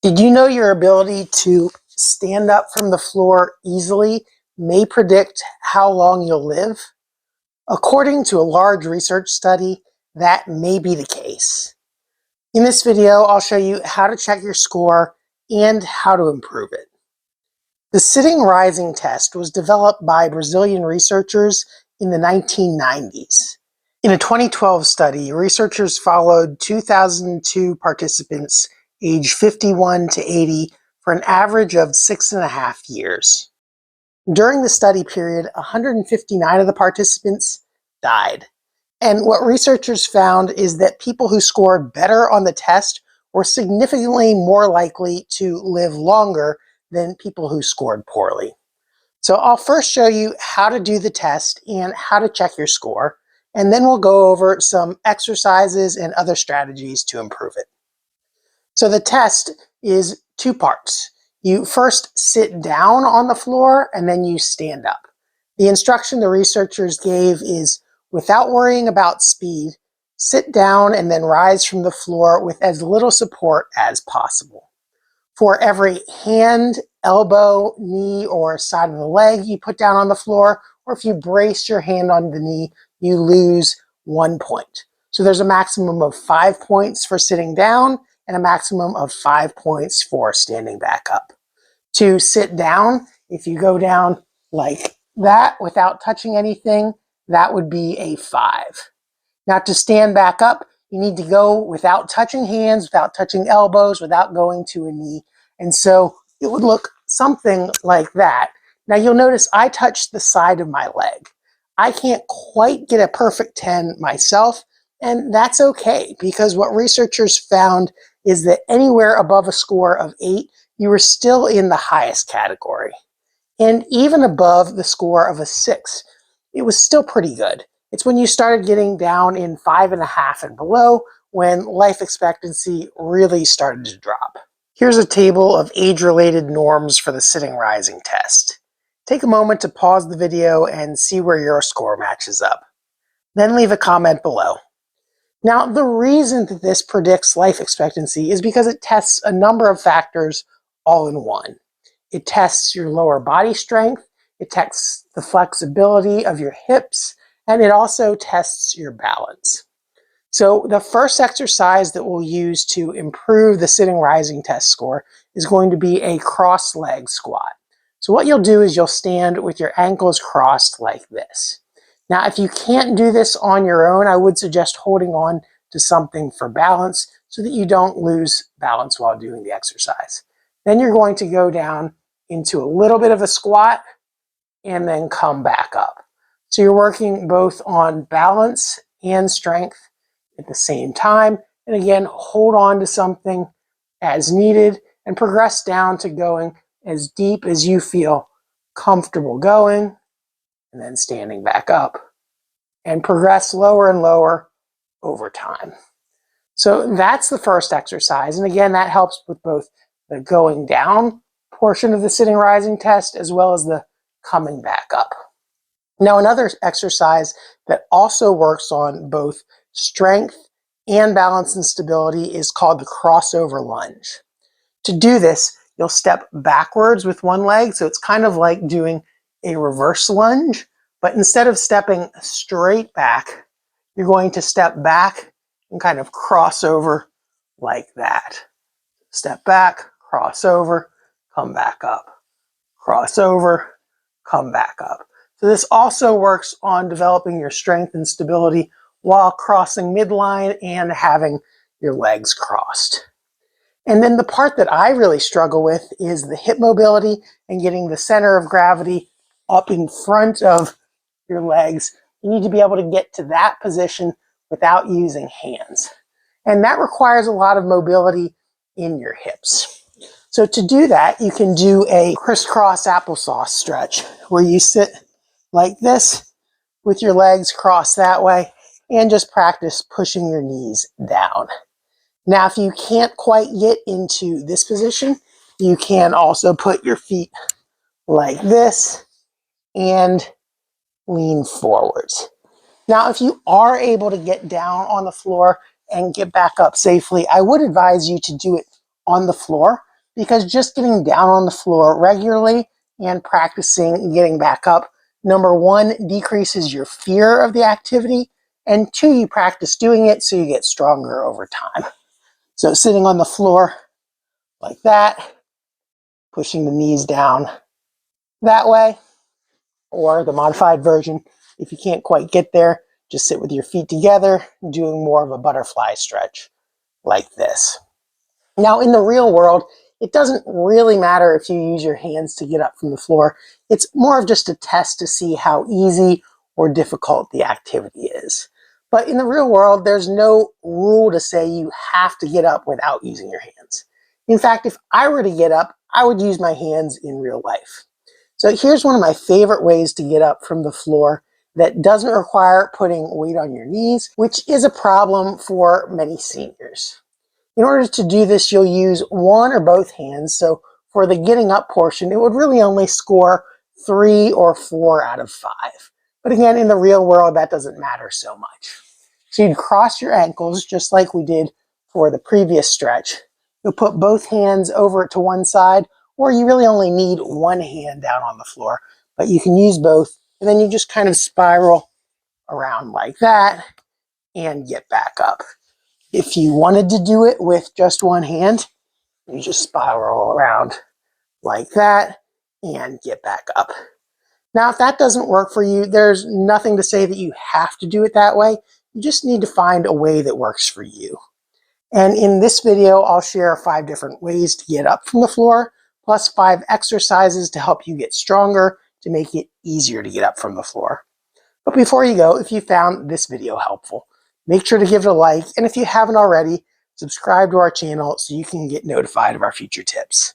Did you know your ability to stand up from the floor easily may predict how long you'll live? According to a large research study, that may be the case. In this video, I'll show you how to check your score and how to improve it. The sitting rising test was developed by Brazilian researchers in the 1990s. In a 2012 study, researchers followed 2,002 participants aged 51 to 80 for an average of 6.5 years. During the study period, 159 of the participants died. And what researchers found is that people who scored better on the test were significantly more likely to live longer than people who scored poorly. So I'll first show you how to do the test and how to check your score, and then we'll go over some exercises and other strategies to improve it. So the test is two parts. You first sit down on the floor and then you stand up. The instruction the researchers gave is, without worrying about speed, sit down and then rise from the floor with as little support as possible. For every hand, elbow, knee, or side of the leg you put down on the floor, or if you brace your hand on the knee, you lose 1 point. So there's a maximum of 5 points for sitting down and a maximum of 5 points for standing back up. To sit down, if you go down like that without touching anything, that would be a 5. Now to stand back up, you need to go without touching hands, without touching elbows, without going to a knee. And so it would look something like that. Now you'll notice I touched the side of my leg. I can't quite get a perfect 10 myself, and that's okay, because what researchers found is that anywhere above a score of 8, you were still in the highest category. And even above the score of a 6, it was still pretty good. It's when you started getting down in 5.5 and below when life expectancy really started to drop. Here's a table of age-related norms for the sitting rising test. Take a moment to pause the video and see where your score matches up. Then leave a comment below. Now, the reason that this predicts life expectancy is because it tests a number of factors all in one. It tests your lower body strength, it tests the flexibility of your hips, and it also tests your balance. So the first exercise that we'll use to improve the sitting rising test score is going to be a cross leg squat. So what you'll do is you'll stand with your ankles crossed like this. Now, if you can't do this on your own, I would suggest holding on to something for balance so that you don't lose balance while doing the exercise. Then you're going to go down into a little bit of a squat and then come back up. So you're working both on balance and strength at the same time. And again, hold on to something as needed and progress down to going as deep as you feel comfortable going, and then standing back up, and progress lower and lower over time. So that's the first exercise. And again, that helps with both the going down portion of the sitting rising test as well as the coming back up. Now, another exercise that also works on both strength and balance and stability is called the crossover lunge. To do this, you'll step backwards with one leg, so it's kind of like doing a reverse lunge, but instead of stepping straight back, you're going to step back and kind of cross over like that. Step back, cross over, come back up. Cross over, come back up. So this also works on developing your strength and stability while crossing midline and having your legs crossed. And then the part that I really struggle with is the hip mobility and getting the center of gravity up in front of your legs. You need to be able to get to that position without using hands. And that requires a lot of mobility in your hips. So to do that, you can do a crisscross applesauce stretch where you sit like this with your legs crossed that way and just practice pushing your knees down. Now, if you can't quite get into this position, you can also put your feet like this and lean forwards. Now, if you are able to get down on the floor and get back up safely, I would advise you to do it on the floor because just getting down on the floor regularly and practicing getting back up, number one, decreases your fear of the activity, and two, you practice doing it so you get stronger over time. So sitting on the floor like that, pushing the knees down that way, or the modified version, if you can't quite get there, just sit with your feet together, doing more of a butterfly stretch like this. Now, in the real world, it doesn't really matter if you use your hands to get up from the floor. It's more of just a test to see how easy or difficult the activity is. But in the real world, there's no rule to say you have to get up without using your hands. In fact, if I were to get up, I would use my hands in real life. So here's one of my favorite ways to get up from the floor that doesn't require putting weight on your knees, which is a problem for many seniors. In order to do this, you'll use one or both hands. So for the getting up portion, it would really only score 3 or 4 out of 5. But again, in the real world, that doesn't matter so much. So you'd cross your ankles just like we did for the previous stretch. You'll put both hands over to one side, or you really only need one hand down on the floor, but you can use both. And then you just kind of spiral around like that and get back up. If you wanted to do it with just one hand, you just spiral around like that and get back up. Now, if that doesn't work for you, there's nothing to say that you have to do it that way. You just need to find a way that works for you. And in this video, I'll share 5 different ways to get up from the floor, plus 5 exercises to help you get stronger to make it easier to get up from the floor. But before you go, if you found this video helpful, make sure to give it a like, and if you haven't already, subscribe to our channel so you can get notified of our future tips.